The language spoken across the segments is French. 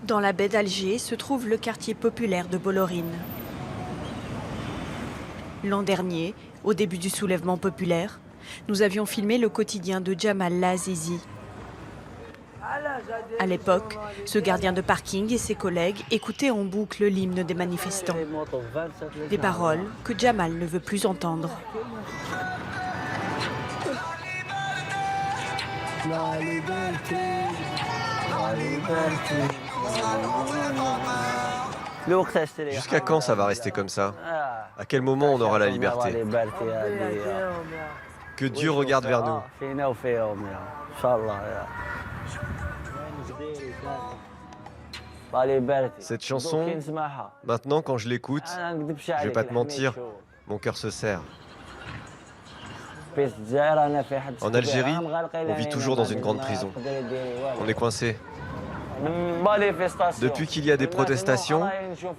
Dans la baie d'Alger se trouve le quartier populaire de Bolorine. L'an dernier, au début du soulèvement populaire, nous avions filmé le quotidien de Jamal Azizi. À l'époque, ce gardien de parking et ses collègues écoutaient en boucle l'hymne des manifestants. Des paroles que Jamal ne veut plus entendre. Jusqu'à quand ça va rester comme ça? À quel moment on aura la liberté? Que Dieu regarde vers nous. Cette chanson, maintenant quand je l'écoute, je vais pas te mentir, mon cœur se serre. En Algérie, on vit toujours dans une grande prison. On est coincé. Depuis qu'il y a des protestations,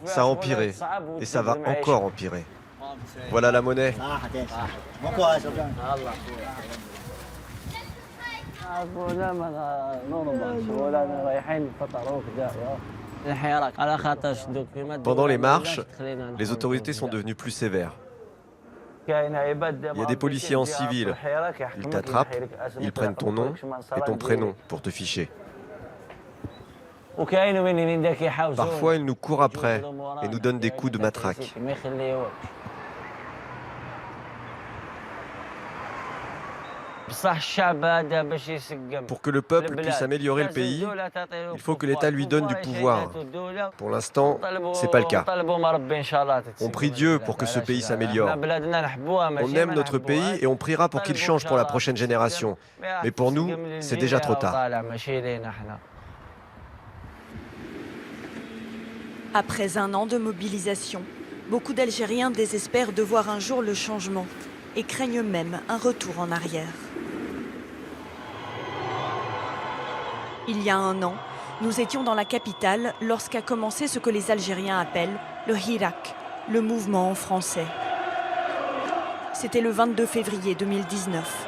ça a empiré et ça va encore empirer. Voilà la monnaie. Pendant les marches, les autorités sont devenues plus sévères. Il y a des policiers en civil. Ils t'attrapent, ils prennent ton nom et ton prénom pour te ficher. Parfois, ils nous courent après et nous donnent des coups de matraque. Pour que le peuple puisse améliorer le pays, il faut que l'État lui donne du pouvoir. Pour l'instant, ce n'est pas le cas. On prie Dieu pour que ce pays s'améliore. On aime notre pays et on priera pour qu'il change pour la prochaine génération. Mais pour nous, c'est déjà trop tard. Après un an de mobilisation, beaucoup d'Algériens désespèrent de voir un jour le changement et craignent même un retour en arrière. Il y a un an, nous étions dans la capitale lorsqu'a commencé ce que les Algériens appellent le Hirak, le mouvement en français. C'était le 22 février 2019.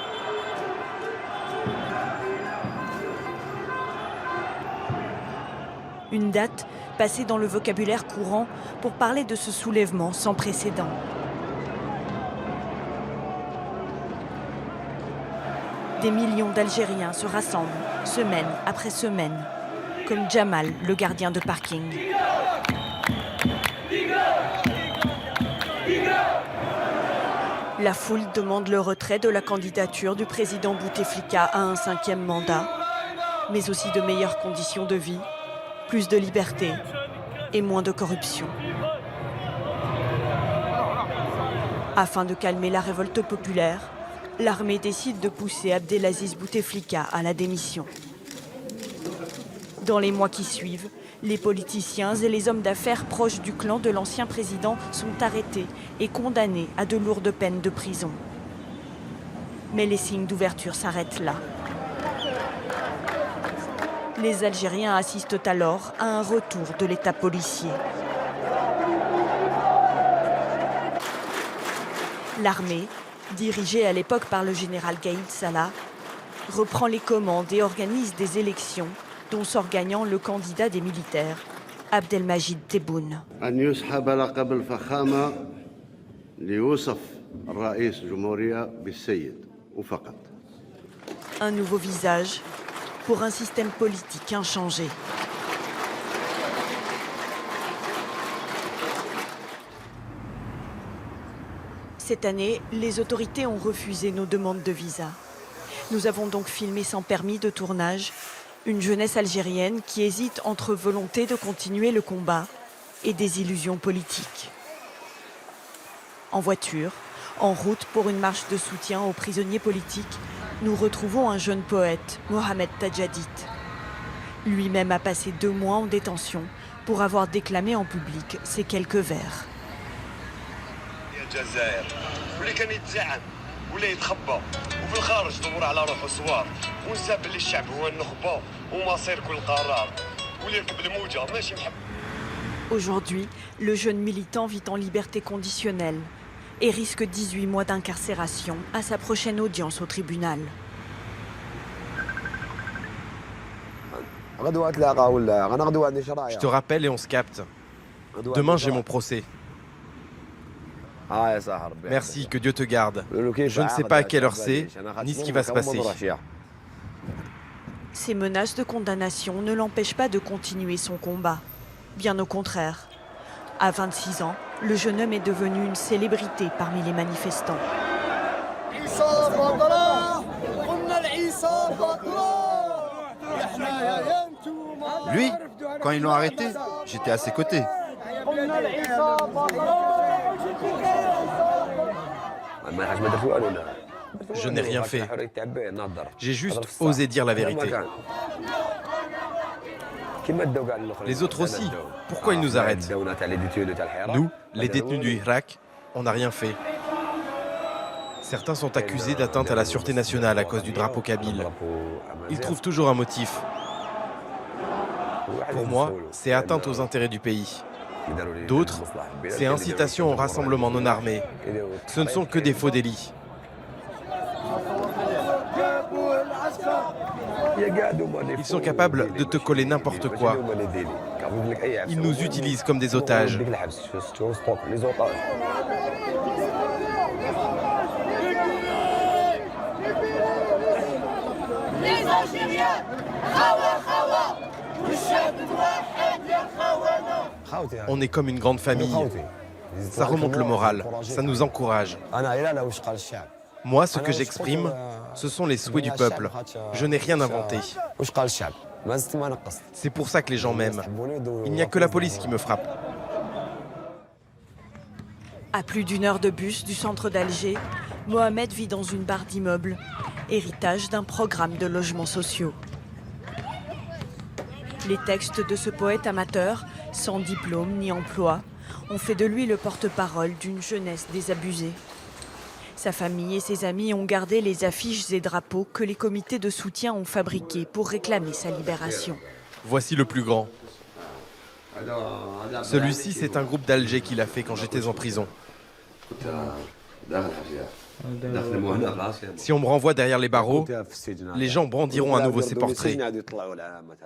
Une date passée dans le vocabulaire courant pour parler de ce soulèvement sans précédent. Des millions d'Algériens se rassemblent, semaine après semaine, comme Jamal, le gardien de parking. La foule demande le retrait de la candidature du président Bouteflika à un 5e mandat, mais aussi de meilleures conditions de vie, plus de liberté et moins de corruption. Afin de calmer la révolte populaire, l'armée décide de pousser Abdelaziz Bouteflika à la démission. Dans les mois qui suivent, les politiciens et les hommes d'affaires proches du clan de l'ancien président sont arrêtés et condamnés à de lourdes peines de prison. Mais les signes d'ouverture s'arrêtent là. Les Algériens assistent alors à un retour de l'État policier. L'armée, dirigée à l'époque par le général Gaïd Salah, reprend les commandes et organise des élections dont sort gagnant le candidat des militaires, Abdelmajid Tebboune. Un nouveau visage pour un système politique inchangé. Cette année, les autorités ont refusé nos demandes de visa. Nous avons donc filmé sans permis de tournage une jeunesse algérienne qui hésite entre volonté de continuer le combat et des illusions politiques. En voiture, en route pour une marche de soutien aux prisonniers politiques, nous retrouvons un jeune poète, Mohamed Tadjadit. Lui-même a passé 2 mois en détention pour avoir déclamé en public ces quelques vers. Aujourd'hui, le jeune militant vit en liberté conditionnelle et risque 18 mois d'incarcération à sa prochaine audience au tribunal. Je te rappelle et on se capte. Demain, j'ai mon procès. Merci, que Dieu te garde. Je ne sais pas à quelle heure c'est, ni ce qui va se passer. Ces menaces de condamnation ne l'empêchent pas de continuer son combat. Bien au contraire. À 26 ans, le jeune homme est devenu une célébrité parmi les manifestants. Lui, quand ils l'ont arrêté, j'étais à ses côtés. Je n'ai rien fait. J'ai juste osé dire la vérité. Les autres aussi. Pourquoi ils nous arrêtent? Nous, les détenus du Hirak, on n'a rien fait. Certains sont accusés d'atteinte à la sûreté nationale à cause du drapeau kabyle. Ils trouvent toujours un motif. Pour moi, c'est atteinte aux intérêts du pays. D'autres, c'est incitation au rassemblement non armé. Ce ne sont que des faux délits. Ils sont capables de te coller n'importe quoi. Ils nous utilisent comme des otages. Les Algériens, On est comme une grande famille. Ça remonte le moral, ça nous encourage. Moi, ce que j'exprime, ce sont les souhaits du peuple. Je n'ai rien inventé. C'est pour ça que les gens m'aiment. Il n'y a que la police qui me frappe. À plus d'une heure de bus du centre d'Alger, Mohamed vit dans une barre d'immeubles, héritage d'un programme de logements sociaux. Les textes de ce poète amateur, sans diplôme ni emploi, ont fait de lui le porte-parole d'une jeunesse désabusée. Sa famille et ses amis ont gardé les affiches et drapeaux que les comités de soutien ont fabriqués pour réclamer sa libération. Voici le plus grand. Celui-ci, c'est un groupe d'Alger qui l'a fait quand j'étais en prison. Si on me renvoie derrière les barreaux, les gens brandiront à nouveau ces portraits.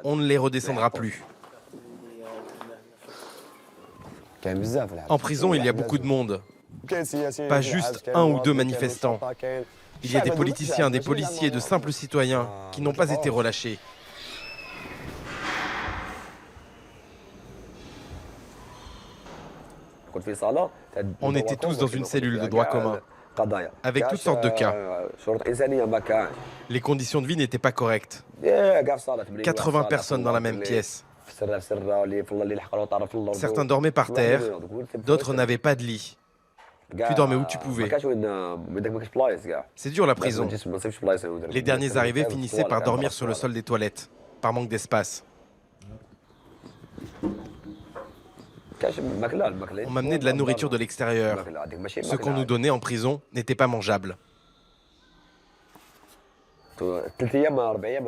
On ne les redescendra plus. En prison, il y a beaucoup de monde. Pas juste un ou deux manifestants. Il y a des politiciens, des policiers, de simples citoyens qui n'ont pas été relâchés. On était tous dans une cellule de droit commun, avec toutes sortes de cas. Les conditions de vie n'étaient pas correctes. 80 personnes dans la même pièce. Certains dormaient par terre, d'autres n'avaient pas de lit. Tu dormais où tu pouvais. C'est dur la prison. Les derniers arrivés finissaient par dormir sur le sol des toilettes, par manque d'espace. On m'amenait de la nourriture de l'extérieur. Ce qu'on nous donnait en prison n'était pas mangeable.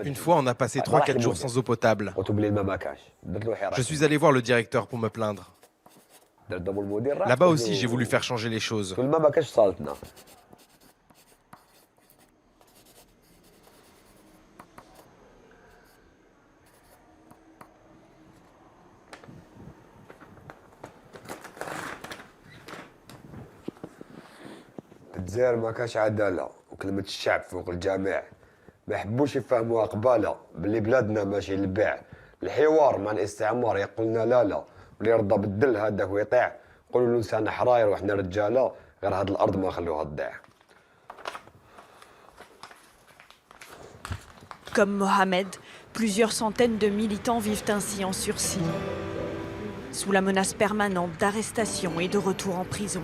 Une fois, on a passé 3-4 jours sans eau potable. Je suis allé voir le directeur pour me plaindre. Là-bas aussi, j'ai voulu faire changer les choses. الجزائر ما كاش عداله وكلمه الشعب فوق الجميع ما يحبوش يفهموها قباله باللي بلادنا ماشي للبيع الحوار مع الاستعمار يقولنا لا لا واللي يرضى بالدل هذاك ويطيع قولوا له لسان حراير وحنا رجاله غير هاد الارض ما نخلوها تضيع. Comme Mohamed, plusieurs centaines de militants vivent ainsi en sursis, sous la menace permanente d'arrestation et de retour en prison.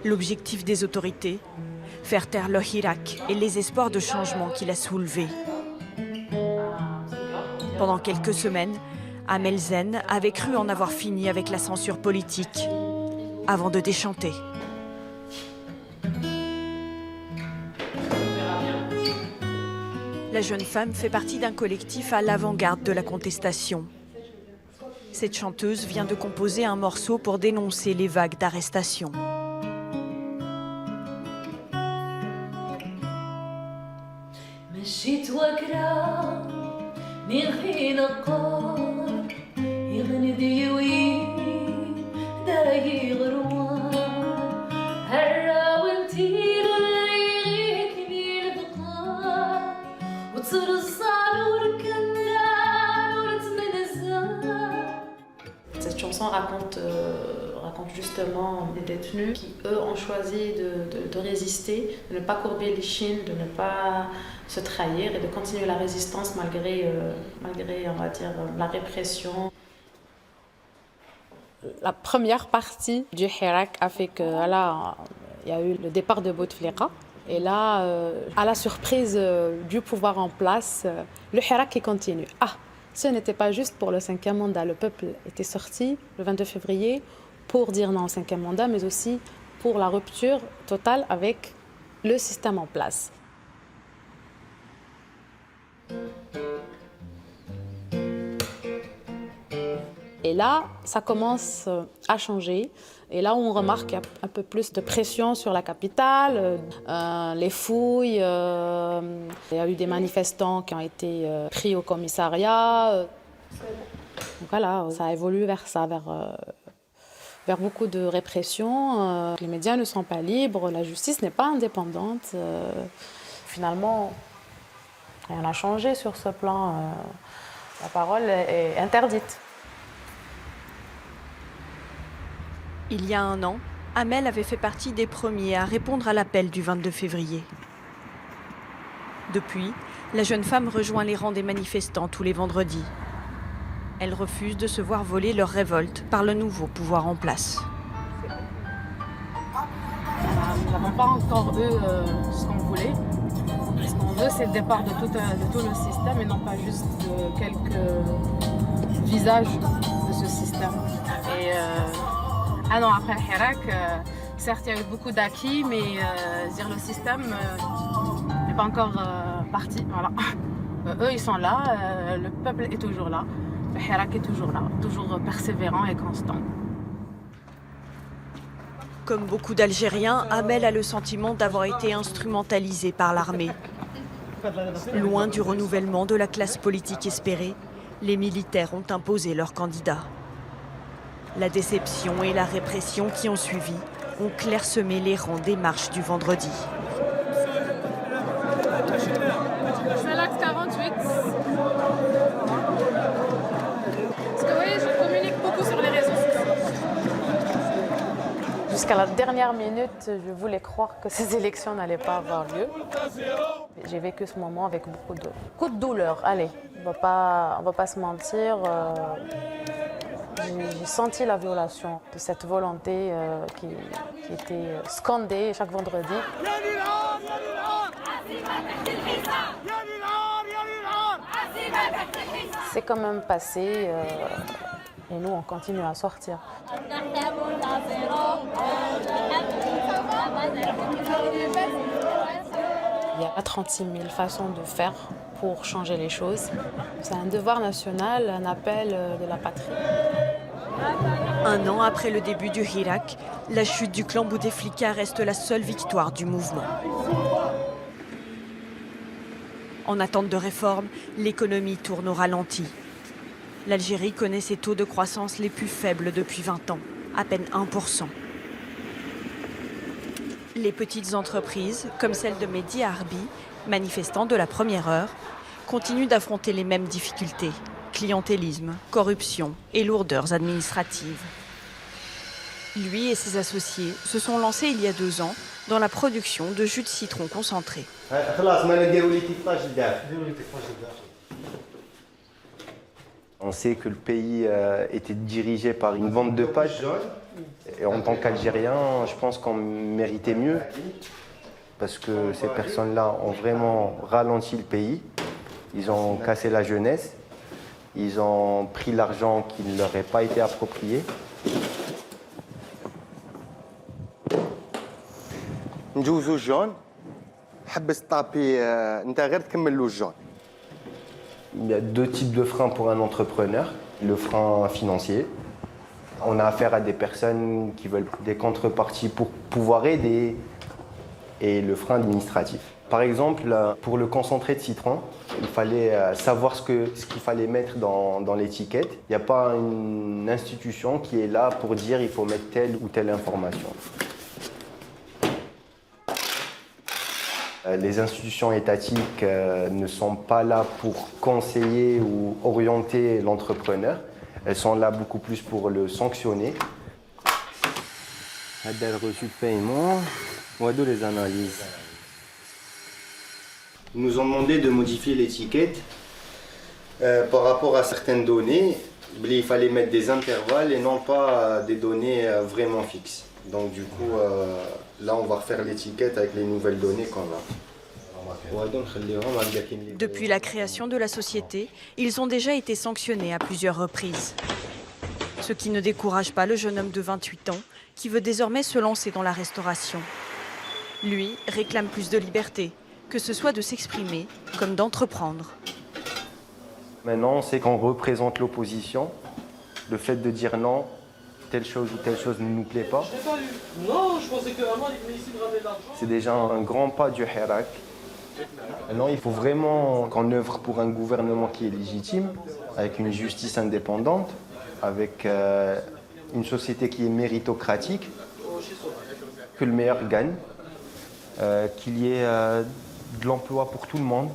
L'objectif des autorités, faire taire le Hirak et les espoirs de changement qu'il a soulevés. Pendant quelques semaines, Amel Zen avait cru en avoir fini avec la censure politique, avant de déchanter. La jeune femme fait partie d'un collectif à l'avant-garde de la contestation. Cette chanteuse vient de composer un morceau pour dénoncer les vagues d'arrestations. مشيت وكرا Cette chanson raconte justement des détenus qui, eux, ont choisi de résister, de ne pas courber l'échine, de ne pas se trahir et de continuer la résistance malgré on va dire, la répression. La première partie du Hirak a fait que là, il y a eu le départ de Bouteflika. Et là, à la surprise du pouvoir en place, le Hirak qui continue. Ce n'était pas juste pour le 5e mandat. Le peuple était sorti le 22 février pour dire non au 5e mandat, mais aussi pour la rupture totale avec le système en place. Et là, ça commence à changer. Et là, on remarque qu'il y a un peu plus de pression sur la capitale, les fouilles. Il y a eu des manifestants qui ont été pris au commissariat. Donc voilà, ça évolue vers ça, vers beaucoup de répression. Les médias ne sont pas libres, la justice n'est pas indépendante. Finalement, rien n'a changé sur ce plan. La parole est interdite. Il y a un an, Amel avait fait partie des premiers à répondre à l'appel du 22 février. Depuis, la jeune femme rejoint les rangs des manifestants tous les vendredis. Elle refuse de se voir voler leur révolte par le nouveau pouvoir en place. Nous n'avons pas encore eu ce qu'on voulait. Ce qu'on veut, c'est le départ de tout le système et non pas juste de quelques visages de ce système. Et un an après le Hirak, certes, il y a eu beaucoup d'acquis, mais le système n'est pas encore parti. Voilà. Eux, ils sont là, le peuple est toujours là, le Hirak est toujours là, toujours persévérant et constant. Comme beaucoup d'Algériens, Amel a le sentiment d'avoir été instrumentalisé par l'armée. Loin du renouvellement de la classe politique espérée, les militaires ont imposé leur candidat. La déception et la répression qui ont suivi ont clairsemé les rangs des marches du vendredi. C'est l'acte 48. Parce que vous voyez, je communique beaucoup sur les réseaux sociaux. Jusqu'à la dernière minute, je voulais croire que ces élections n'allaient pas avoir lieu. J'ai vécu ce moment avec beaucoup de douleur. Allez, on va pas se mentir. J'ai senti la violation de cette volonté qui était scandée chaque vendredi. C'est quand même passé et nous on continue à sortir. Il y a 36 000 façons de faire pour changer les choses. C'est un devoir national, un appel de la patrie. Un an après le début du Hirak, la chute du clan Bouteflika reste la seule victoire du mouvement. En attente de réforme, l'économie tourne au ralenti. L'Algérie connaît ses taux de croissance les plus faibles depuis 20 ans, à peine 1%. Les petites entreprises, comme celle de Mehdi Harbi, manifestant de la première heure, continuent d'affronter les mêmes difficultés. Clientélisme, corruption et lourdeurs administratives. Lui et ses associés se sont lancés il y a 2 ans dans la production de jus de citron concentré. On sait que le pays était dirigé par une bande de pages. Et en tant qu'Algérien, je pense qu'on méritait mieux. Parce que ces personnes-là ont vraiment ralenti le pays. Ils ont cassé la jeunesse. Ils ont pris l'argent qui ne leur est pas été approprié. نجوزو جون حبس طابي انت غير تكمل له الجون. Il y a 2 types de freins pour un entrepreneur. Le frein financier. On a affaire à des personnes qui veulent des contreparties pour pouvoir aider. Et le frein administratif. Par exemple, pour le concentré de citron, il fallait savoir ce qu'il fallait mettre dans l'étiquette. Il n'y a pas une institution qui est là pour dire il faut mettre telle ou telle information. Les institutions étatiques ne sont pas là pour conseiller ou orienter l'entrepreneur. Elles sont là beaucoup plus pour le sanctionner. Le reçu de paiement, ou les analyses. Ils nous ont demandé de modifier l'étiquette par rapport à certaines données. Il fallait mettre des intervalles et non pas des données vraiment fixes. Donc du coup, là on va refaire l'étiquette avec les nouvelles données qu'on a. Depuis la création de la société, ils ont déjà été sanctionnés à plusieurs reprises. Ce qui ne décourage pas le jeune homme de 28 ans qui veut désormais se lancer dans la restauration. Lui réclame plus de liberté, que ce soit de s'exprimer comme d'entreprendre. Maintenant, on sait qu'on représente l'opposition. Le fait de dire non, telle chose ou telle chose ne nous plaît pas. Non, je pensais que vraiment il venait ici de ramener de l'argent. C'est déjà un grand pas du Hirak. Maintenant, il faut vraiment qu'on œuvre pour un gouvernement qui est légitime, avec une justice indépendante, avec une société qui est méritocratique, que le meilleur gagne, qu'il y ait de l'emploi pour tout le monde.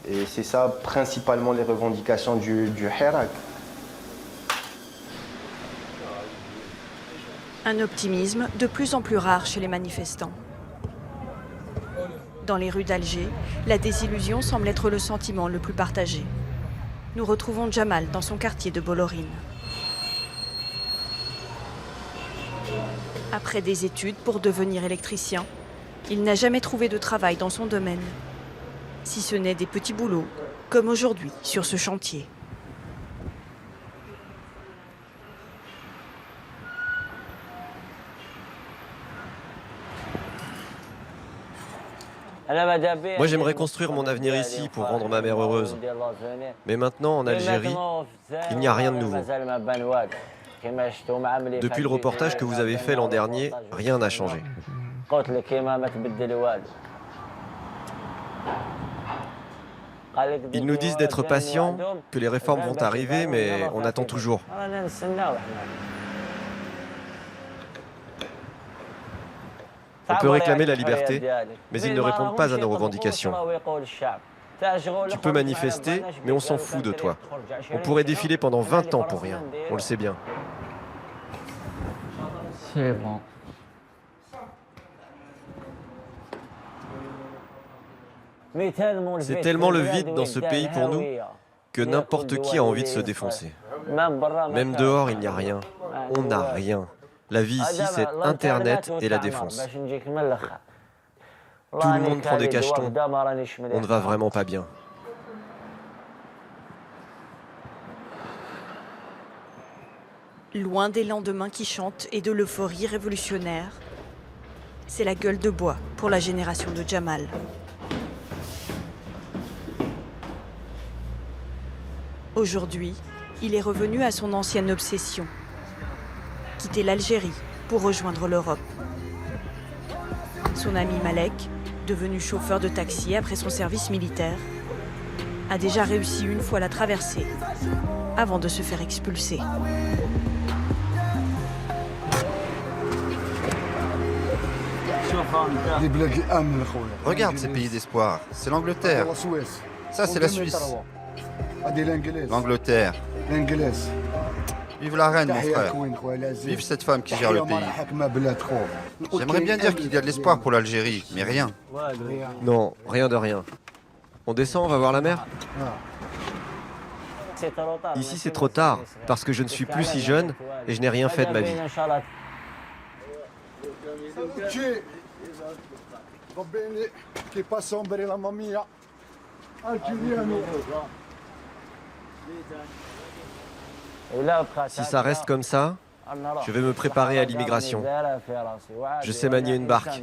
Et c'est ça principalement les revendications du Hirak. Un optimisme de plus en plus rare chez les manifestants. Dans les rues d'Alger, la désillusion semble être le sentiment le plus partagé. Nous retrouvons Jamal dans son quartier de Bolorine. Après des études pour devenir électricien, il n'a jamais trouvé de travail dans son domaine, si ce n'est des petits boulots, comme aujourd'hui sur ce chantier. Moi, j'aimerais construire mon avenir ici pour rendre ma mère heureuse. Mais maintenant, en Algérie, il n'y a rien de nouveau. Depuis le reportage que vous avez fait l'an dernier, rien n'a changé. Ils nous disent d'être patients, que les réformes vont arriver, mais on attend toujours. On peut réclamer la liberté, mais ils ne répondent pas à nos revendications. Tu peux manifester, mais on s'en fout de toi. On pourrait défiler pendant 20 ans pour rien, on le sait bien. C'est bon. C'est tellement le vide dans ce pays pour nous que n'importe qui a envie de se défoncer. Même dehors, il n'y a rien. On n'a rien. La vie ici, c'est Internet et la défense. Tout le monde prend des cachetons. On ne va vraiment pas bien. Loin des lendemains qui chantent et de l'euphorie révolutionnaire, c'est la gueule de bois pour la génération de Jamal. Aujourd'hui, il est revenu à son ancienne obsession, quitter l'Algérie pour rejoindre l'Europe. Son ami Malek, devenu chauffeur de taxi après son service militaire, a déjà réussi une fois la traversée avant de se faire expulser. Regarde ces pays d'espoir, c'est l'Angleterre. Ça, c'est la Suisse. L'Angleterre. Vive la reine, mon frère. Vive cette femme qui gère le pays. J'aimerais bien dire qu'il y a de l'espoir pour l'Algérie, mais rien. Non, rien de rien. On descend, on va voir la mer? Ici, c'est trop tard, parce que je ne suis plus si jeune et je n'ai rien fait de ma vie. Si ça reste comme ça, je vais me préparer à l'immigration. Je sais manier une barque.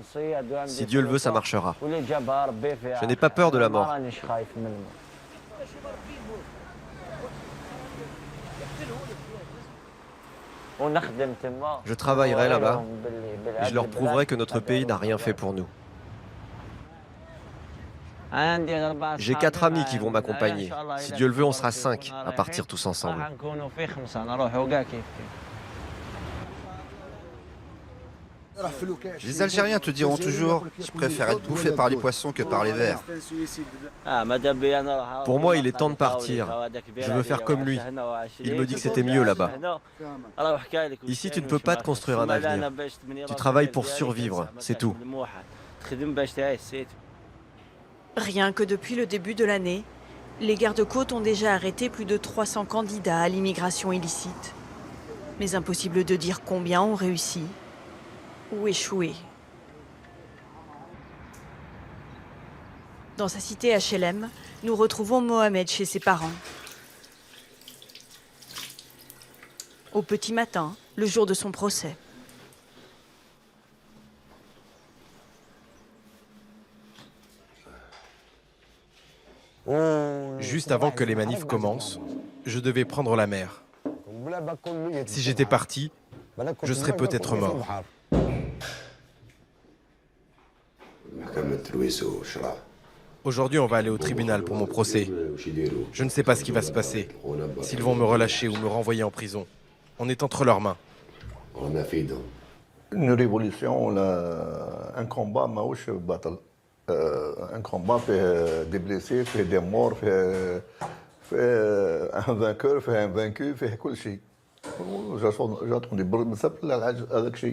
Si Dieu le veut, ça marchera. Je n'ai pas peur de la mort. Je travaillerai là-bas et je leur prouverai que notre pays n'a rien fait pour nous. J'ai 4 amis qui vont m'accompagner. Si Dieu le veut, on sera 5 à partir tous ensemble. Les Algériens te diront toujours « Je préfère être bouffé par les poissons que par les vers ». Pour moi, il est temps de partir. Je veux faire comme lui. Il me dit que c'était mieux là-bas. Ici, tu ne peux pas te construire un avenir. Tu travailles pour survivre, c'est tout. Rien que depuis le début de l'année, les gardes-côtes ont déjà arrêté plus de 300 candidats à l'immigration illicite. Mais impossible de dire combien ont réussi ou échoué. Dans sa cité HLM, nous retrouvons Mohamed chez ses parents. Au petit matin, le jour de son procès. Juste avant que les manifs commencent, je devais prendre la mer. Si j'étais parti, je serais peut-être mort. Aujourd'hui, on va aller au tribunal pour mon procès. Je ne sais pas ce qui va se passer, s'ils vont me relâcher ou me renvoyer en prison. On est entre leurs mains. Une révolution, un combat, maouche battle. Un combat fait des blessés, fait des morts, fait un vainqueur, fait un vaincu, fait tout ce. J'attends des bruits, mais ça peut avec ça.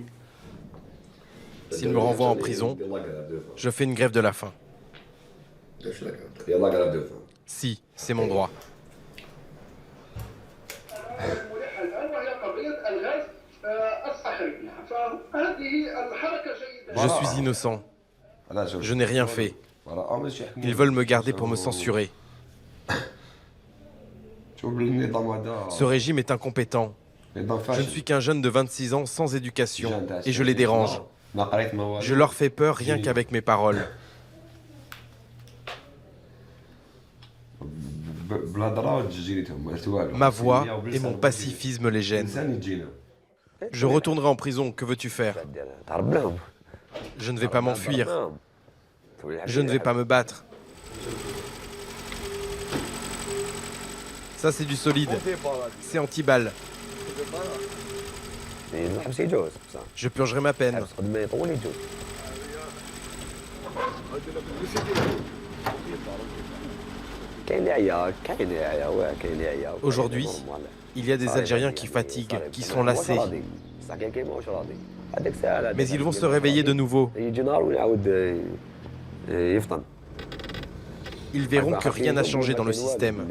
S'ils me renvoient en prison, je fais une grève de la faim. Si, c'est mon droit. Je suis innocent. Je n'ai rien fait. Ils veulent me garder pour me censurer. Ce régime est incompétent. Je ne suis qu'un jeune de 26 ans sans éducation et je les dérange. Je leur fais peur rien qu'avec mes paroles. Ma voix et mon pacifisme les gênent. Je retournerai en prison, que veux-tu faire? Je ne vais pas m'enfuir. Je ne vais pas me battre. Ça, c'est du solide. C'est anti-balle. Je purgerai ma peine. Aujourd'hui, il y a des Algériens qui fatiguent, qui sont lassés. Mais ils vont se réveiller de nouveau. Ils verront que rien n'a changé dans le système.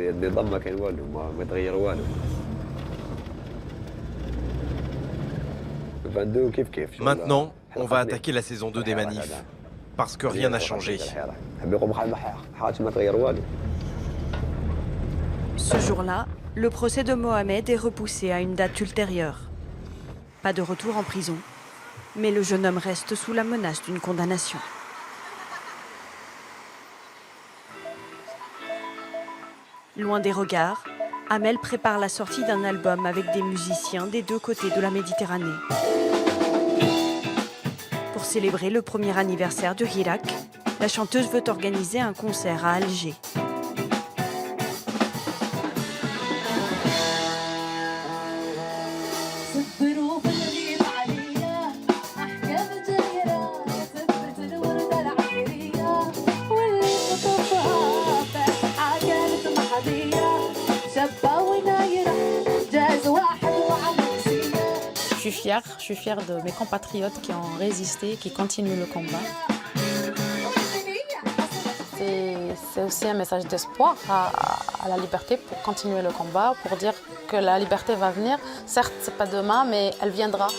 Maintenant, on va attaquer la saison 2 des manifs, parce que rien n'a changé. Ce jour-là, le procès de Mohamed est repoussé à une date ultérieure. Pas de retour en prison, mais le jeune homme reste sous la menace d'une condamnation. Loin des regards, Amel prépare la sortie d'un album avec des musiciens des deux côtés de la Méditerranée. Pour célébrer le premier anniversaire de Hirak, la chanteuse veut organiser un concert à Alger. Je suis fière de mes compatriotes qui ont résisté, qui continuent le combat. C'est aussi un message d'espoir à la liberté pour continuer le combat, pour dire que la liberté va venir. Certes, ce n'est pas demain, mais elle viendra.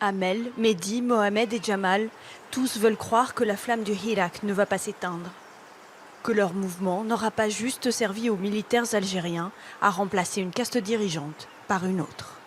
Amel, Mehdi, Mohamed et Jamal, tous veulent croire que la flamme du Hirak ne va pas s'éteindre. Que leur mouvement n'aura pas juste servi aux militaires algériens à remplacer une caste dirigeante par une autre.